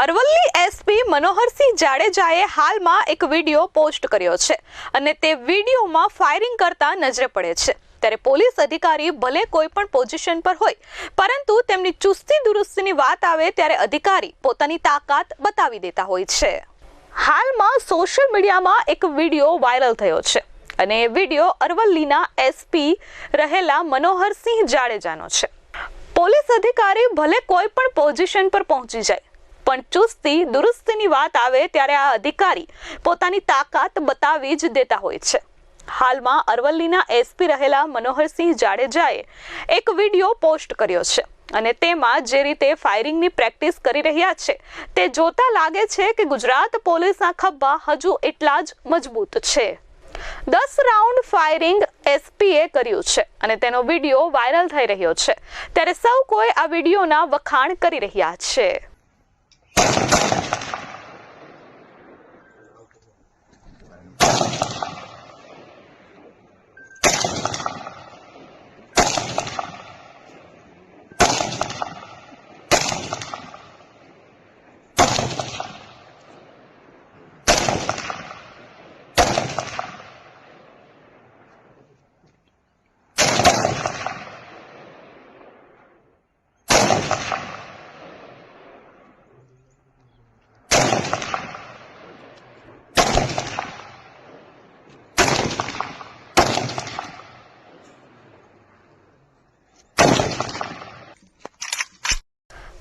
Aravalli SP Manoharsinh જાડેજાએ હાલમાં એક વિડીયો પોસ્ટ કર્યો છે અને તે વિડીયોમાં ફાયરિંગ કરતા નજરે પડે છે। ત્યારે પોલીસ અધિકારી ભલે કોઈ પણ પોઝિશન પર હોય પરંતુ તેમની ચુસ્તી દુરુસ્તીની વાત આવે ત્યારે અધિકારી પોતાની તાકાત બતાવી દેતા હોય છે। હાલમાં સોશિયલ મીડિયામાં એક વિડીયો વાયરલ થયો છે અને એ વિડીયો અરવલ્લીના એસપી રહેલા મનોહરસિંહ જાડેજાનો છે। પોલીસ અધિકારી ભલે કોઈ પણ પોઝિશન પર પહોંચી જાય પણ ચુસ્તી દુરુસ્તીની વાત આવે ત્યારે આ અધિકારી પોતાની તાકાત બતાવી જ દેતા હોય છે। હાલમાં અરવલ્લીના એસપી રહેલા મનોહરસિંહ જાડેજાએ એક વિડીયો પોસ્ટ કર્યો છે અને તેમાં જે રીતે ફાયરિંગની પ્રેક્ટિસ કરી રહ્યા છે તે જોતા લાગે છે કે ગુજરાત પોલીસના ખભા હજુ એટલા જ મજબૂત છે। 10 રાઉન્ડ ફાયરિંગ એસપીએ કર્યું છે અને તેનો વિડીયો વાયરલ થઈ રહ્યો છે ત્યારે સૌ કોઈ આ વિડીયોના વખાણ કરી રહ્યા છે।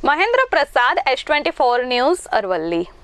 મહેન્દ્ર પ્રસાદ, S24 ન્યૂઝ, અરવલ્લી।